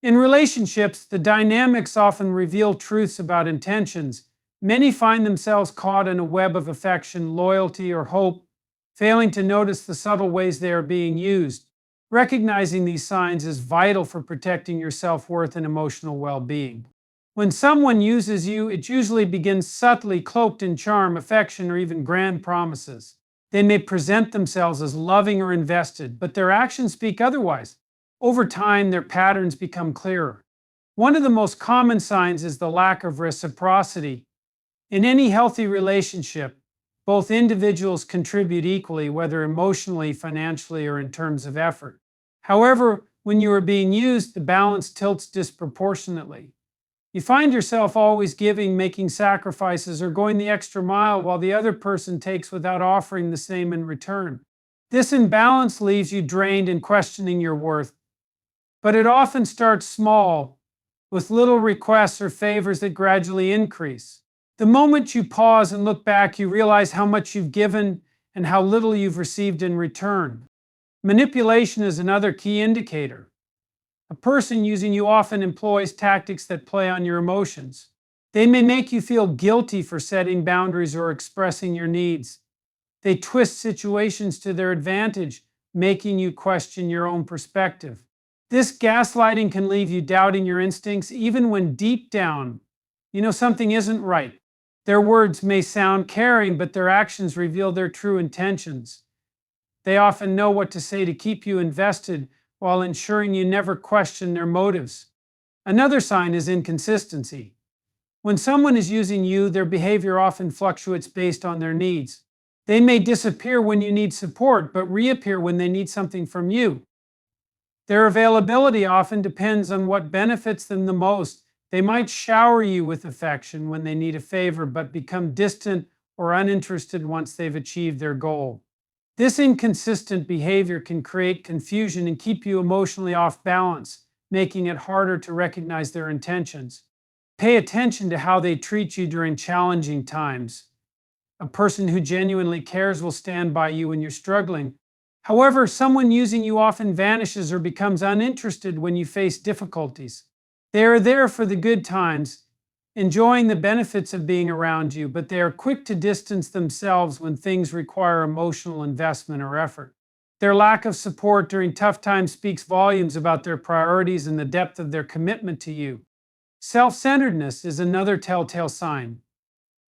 In relationships, the dynamics often reveal truths about intentions. Many find themselves caught in a web of affection, loyalty, or hope, failing to notice the subtle ways they are being used. Recognizing these signs is vital for protecting your self-worth and emotional well-being. When someone uses you, it usually begins subtly, cloaked in charm, affection, or even grand promises. They may present themselves as loving or invested, but their actions speak otherwise. Over time, their patterns become clearer. One of the most common signs is the lack of reciprocity. In any healthy relationship, both individuals contribute equally, whether emotionally, financially, or in terms of effort. However, when you are being used, the balance tilts disproportionately. You find yourself always giving, making sacrifices, or going the extra mile while the other person takes without offering the same in return. This imbalance leaves you drained and questioning your worth. But it often starts small, with little requests or favors that gradually increase. The moment you pause and look back, you realize how much you've given and how little you've received in return. Manipulation is another key indicator. A person using you often employs tactics that play on your emotions. They may make you feel guilty for setting boundaries or expressing your needs. They twist situations to their advantage, making you question your own perspective. This gaslighting can leave you doubting your instincts even when deep down you know something isn't right. Their words may sound caring, but their actions reveal their true intentions. They often know what to say to keep you invested while ensuring you never question their motives. Another sign is inconsistency. When someone is using you, their behavior often fluctuates based on their needs. They may disappear when you need support, but reappear when they need something from you. Their availability often depends on what benefits them the most. They might shower you with affection when they need a favor, but become distant or uninterested once they've achieved their goal. This inconsistent behavior can create confusion and keep you emotionally off balance, making it harder to recognize their intentions. Pay attention to how they treat you during challenging times. A person who genuinely cares will stand by you when you're struggling. However, someone using you often vanishes or becomes uninterested when you face difficulties. They are there for the good times, enjoying the benefits of being around you, but they are quick to distance themselves when things require emotional investment or effort. Their lack of support during tough times speaks volumes about their priorities and the depth of their commitment to you. Self-centeredness is another telltale sign.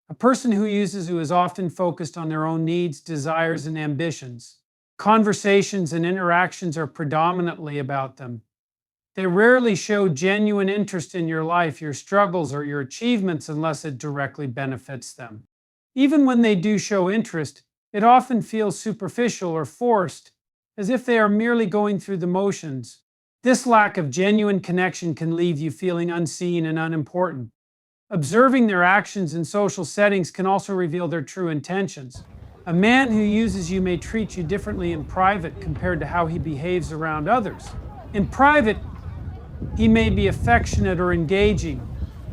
A person who uses you is often focused on their own needs, desires, and ambitions. Conversations and interactions are predominantly about them. They rarely show genuine interest in your life, your struggles, or your achievements unless it directly benefits them. Even when they do show interest, it often feels superficial or forced, as if they are merely going through the motions. This lack of genuine connection can leave you feeling unseen and unimportant. Observing their actions in social settings can also reveal their true intentions. A man who uses you may treat you differently in private compared to how he behaves around others. In private, he may be affectionate or engaging,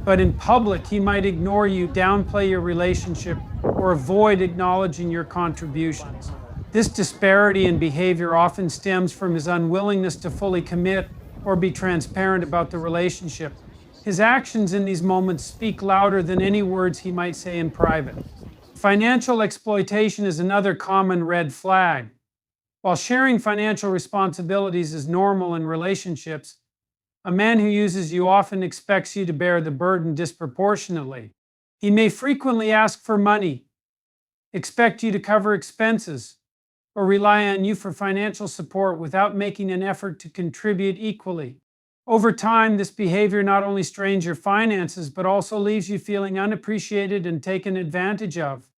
but in public, he might ignore you, downplay your relationship, or avoid acknowledging your contributions. This disparity in behavior often stems from his unwillingness to fully commit or be transparent about the relationship. His actions in these moments speak louder than any words he might say in private. Financial exploitation is another common red flag. While sharing financial responsibilities is normal in relationships, a man who uses you often expects you to bear the burden disproportionately. He may frequently ask for money, expect you to cover expenses, or rely on you for financial support without making an effort to contribute equally. Over time, this behavior not only strains your finances, but also leaves you feeling unappreciated and taken advantage of.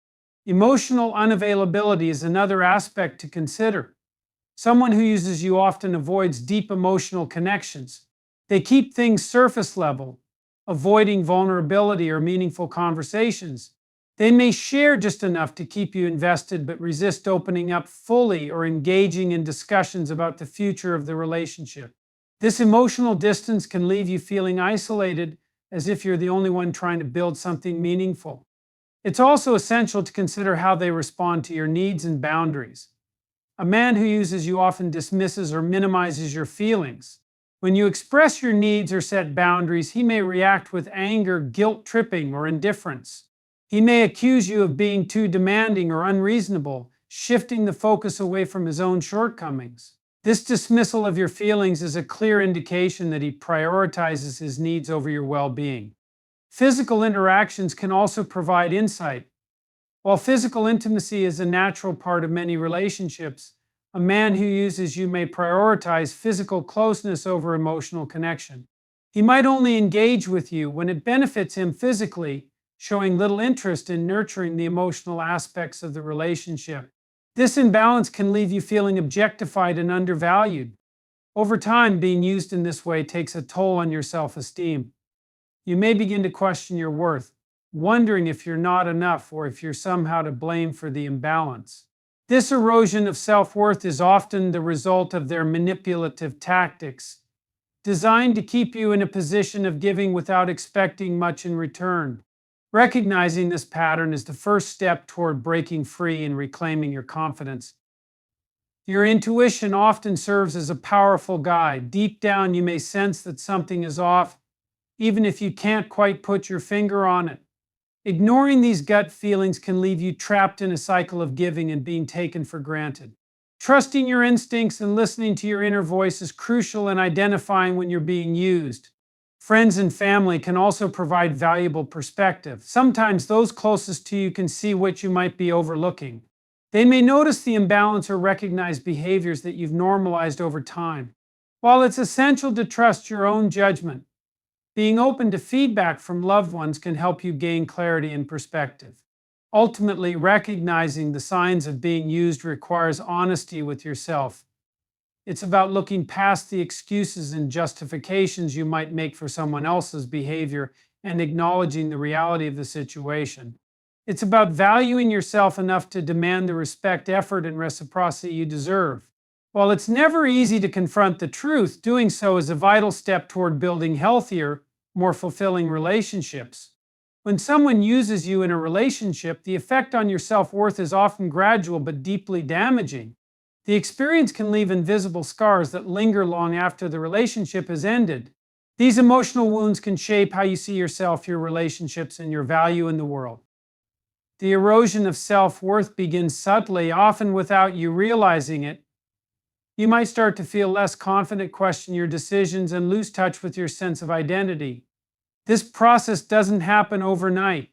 Emotional unavailability is another aspect to consider. Someone who uses you often avoids deep emotional connections. They keep things surface level, avoiding vulnerability or meaningful conversations. They may share just enough to keep you invested, but resist opening up fully or engaging in discussions about the future of the relationship. This emotional distance can leave you feeling isolated, as if you're the only one trying to build something meaningful. It's also essential to consider how they respond to your needs and boundaries. A man who uses you often dismisses or minimizes your feelings. When you express your needs or set boundaries, he may react with anger, guilt tripping, or indifference. He may accuse you of being too demanding or unreasonable, shifting the focus away from his own shortcomings. This dismissal of your feelings is a clear indication that he prioritizes his needs over your well-being. Physical interactions can also provide insight. While physical intimacy is a natural part of many relationships, a man who uses you may prioritize physical closeness over emotional connection. He might only engage with you when it benefits him physically, showing little interest in nurturing the emotional aspects of the relationship. This imbalance can leave you feeling objectified and undervalued. Over time, being used in this way takes a toll on your self-esteem. You may begin to question your worth, wondering if you're not enough or if you're somehow to blame for the imbalance. This erosion of self-worth is often the result of their manipulative tactics, designed to keep you in a position of giving without expecting much in return. Recognizing this pattern is the first step toward breaking free and reclaiming your confidence. Your intuition often serves as a powerful guide. Deep down, you may sense that something is off, even if you can't quite put your finger on it. Ignoring these gut feelings can leave you trapped in a cycle of giving and being taken for granted. Trusting your instincts and listening to your inner voice is crucial in identifying when you're being used. Friends and family can also provide valuable perspective. Sometimes those closest to you can see what you might be overlooking. They may notice the imbalance or recognize behaviors that you've normalized over time. While it's essential to trust your own judgment, being open to feedback from loved ones can help you gain clarity and perspective. Ultimately, recognizing the signs of being used requires honesty with yourself. It's about looking past the excuses and justifications you might make for someone else's behavior and acknowledging the reality of the situation. It's about valuing yourself enough to demand the respect, effort, and reciprocity you deserve. While it's never easy to confront the truth, doing so is a vital step toward building healthier, more fulfilling relationships. When someone uses you in a relationship, the effect on your self-worth is often gradual but deeply damaging. The experience can leave invisible scars that linger long after the relationship has ended. These emotional wounds can shape how you see yourself, your relationships, and your value in the world. The erosion of self-worth begins subtly, often without you realizing it. You might start to feel less confident, question your decisions, and lose touch with your sense of identity. This process doesn't happen overnight.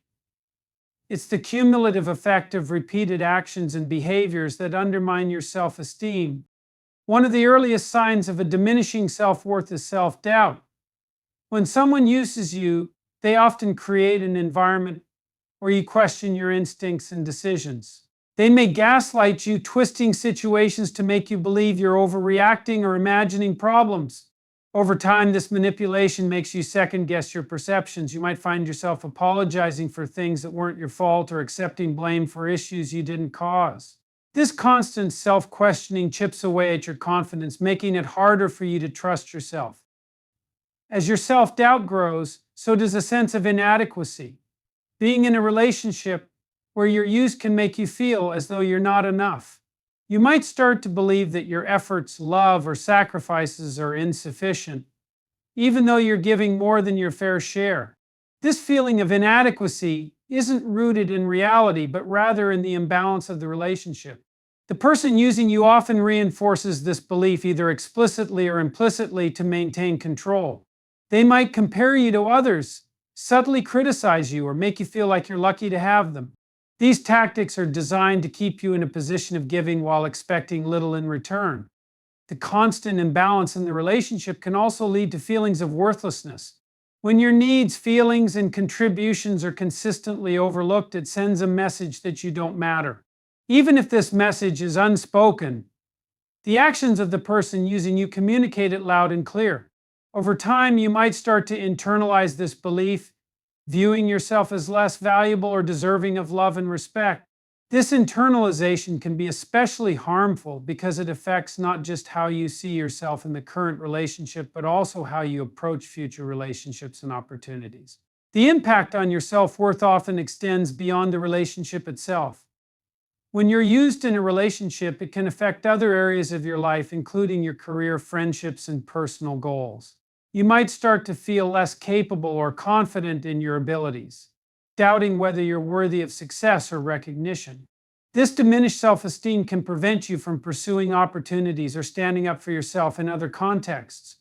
It's the cumulative effect of repeated actions and behaviors that undermine your self-esteem. One of the earliest signs of a diminishing self-worth is self-doubt. When someone uses you, they often create an environment where you question your instincts and decisions. They may gaslight you, twisting situations to make you believe you're overreacting or imagining problems. Over time, this manipulation makes you second-guess your perceptions. You might find yourself apologizing for things that weren't your fault or accepting blame for issues you didn't cause. This constant self-questioning chips away at your confidence, making it harder for you to trust yourself. As your self-doubt grows, so does a sense of inadequacy. Being in a relationship where your use can make you feel as though you're not enough. You might start to believe that your efforts, love, or sacrifices are insufficient, even though you're giving more than your fair share. This feeling of inadequacy isn't rooted in reality, but rather in the imbalance of the relationship. The person using you often reinforces this belief either explicitly or implicitly to maintain control. They might compare you to others, subtly criticize you, or make you feel like you're lucky to have them. These tactics are designed to keep you in a position of giving while expecting little in return. The constant imbalance in the relationship can also lead to feelings of worthlessness. When your needs, feelings, and contributions are consistently overlooked, it sends a message that you don't matter. Even if this message is unspoken, the actions of the person using you communicate it loud and clear. Over time, you might start to internalize this belief, viewing yourself as less valuable or deserving of love and respect. This internalization can be especially harmful because it affects not just how you see yourself in the current relationship, but also how you approach future relationships and opportunities. The impact on your self-worth often extends beyond the relationship itself. When you're used in a relationship, it can affect other areas of your life, including your career, friendships, and personal goals. You might start to feel less capable or confident in your abilities, doubting whether you're worthy of success or recognition. This diminished self-esteem can prevent you from pursuing opportunities or standing up for yourself in other contexts.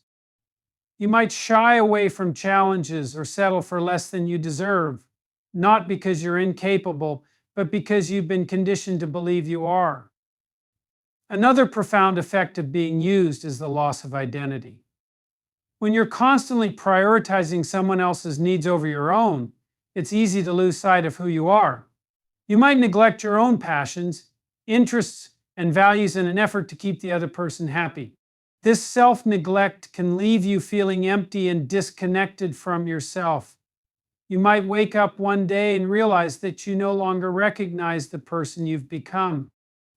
You might shy away from challenges or settle for less than you deserve, not because you're incapable, but because you've been conditioned to believe you are. Another profound effect of being used is the loss of identity. When you're constantly prioritizing someone else's needs over your own, it's easy to lose sight of who you are. You might neglect your own passions, interests, and values in an effort to keep the other person happy. This self-neglect can leave you feeling empty and disconnected from yourself. You might wake up one day and realize that you no longer recognize the person you've become.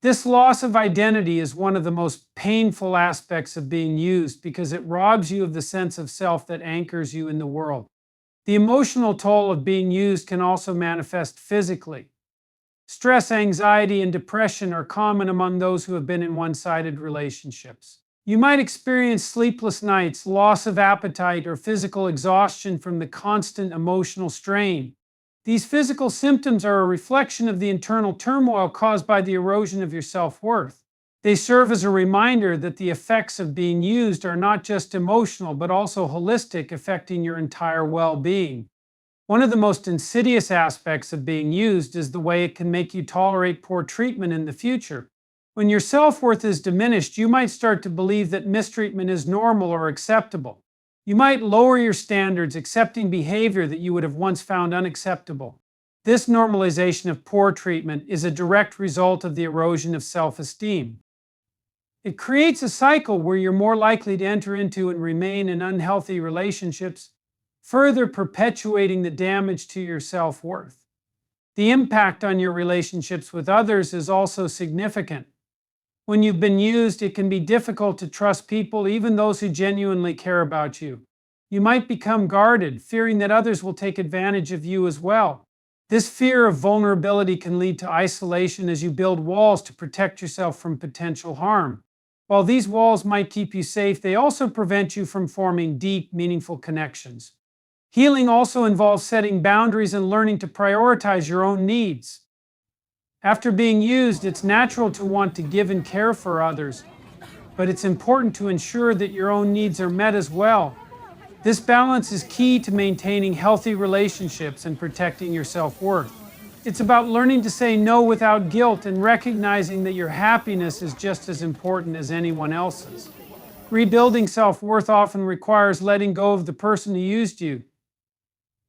This loss of identity is one of the most painful aspects of being used because it robs you of the sense of self that anchors you in the world. The emotional toll of being used can also manifest physically. Stress, anxiety, and depression are common among those who have been in one-sided relationships. You might experience sleepless nights, loss of appetite, or physical exhaustion from the constant emotional strain. These physical symptoms are a reflection of the internal turmoil caused by the erosion of your self-worth. They serve as a reminder that the effects of being used are not just emotional, but also holistic, affecting your entire well-being. One of the most insidious aspects of being used is the way it can make you tolerate poor treatment in the future. When your self-worth is diminished, you might start to believe that mistreatment is normal or acceptable. You might lower your standards, accepting behavior that you would have once found unacceptable. This normalization of poor treatment is a direct result of the erosion of self-esteem. It creates a cycle where you're more likely to enter into and remain in unhealthy relationships, further perpetuating the damage to your self-worth. The impact on your relationships with others is also significant. When you've been used, it can be difficult to trust people, even those who genuinely care about you. You might become guarded, fearing that others will take advantage of you as well. This fear of vulnerability can lead to isolation as you build walls to protect yourself from potential harm. While these walls might keep you safe, they also prevent you from forming deep, meaningful connections. Healing also involves setting boundaries and learning to prioritize your own needs. After being used, it's natural to want to give and care for others, but it's important to ensure that your own needs are met as well. This balance is key to maintaining healthy relationships and protecting your self-worth. It's about learning to say no without guilt and recognizing that your happiness is just as important as anyone else's. Rebuilding self-worth often requires letting go of the person who used you.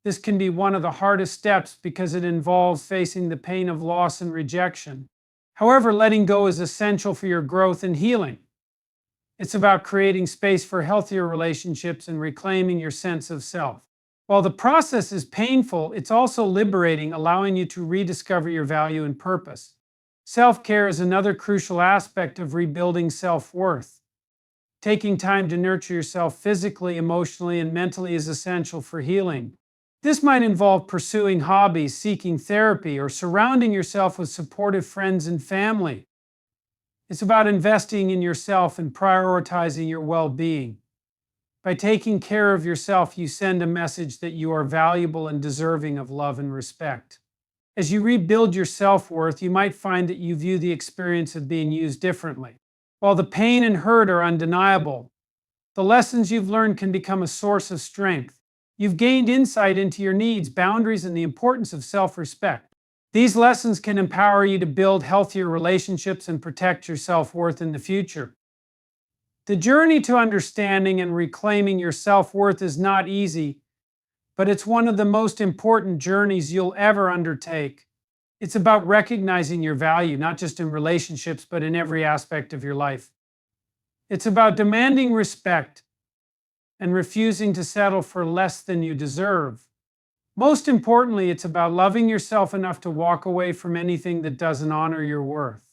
This can be one of the hardest steps because it involves facing the pain of loss and rejection. However, letting go is essential for your growth and healing. It's about creating space for healthier relationships and reclaiming your sense of self. While the process is painful, it's also liberating, allowing you to rediscover your value and purpose. Self-care is another crucial aspect of rebuilding self-worth. Taking time to nurture yourself physically, emotionally, and mentally is essential for healing. This might involve pursuing hobbies, seeking therapy, or surrounding yourself with supportive friends and family. It's about investing in yourself and prioritizing your well-being. By taking care of yourself, you send a message that you are valuable and deserving of love and respect. As you rebuild your self-worth, you might find that you view the experience of being used differently. While the pain and hurt are undeniable, the lessons you've learned can become a source of strength. You've gained insight into your needs, boundaries, and the importance of self-respect. These lessons can empower you to build healthier relationships and protect your self-worth in the future. The journey to understanding and reclaiming your self-worth is not easy, but it's one of the most important journeys you'll ever undertake. It's about recognizing your value, not just in relationships, but in every aspect of your life. It's about demanding respect and refusing to settle for less than you deserve. Most importantly, it's about loving yourself enough to walk away from anything that doesn't honor your worth.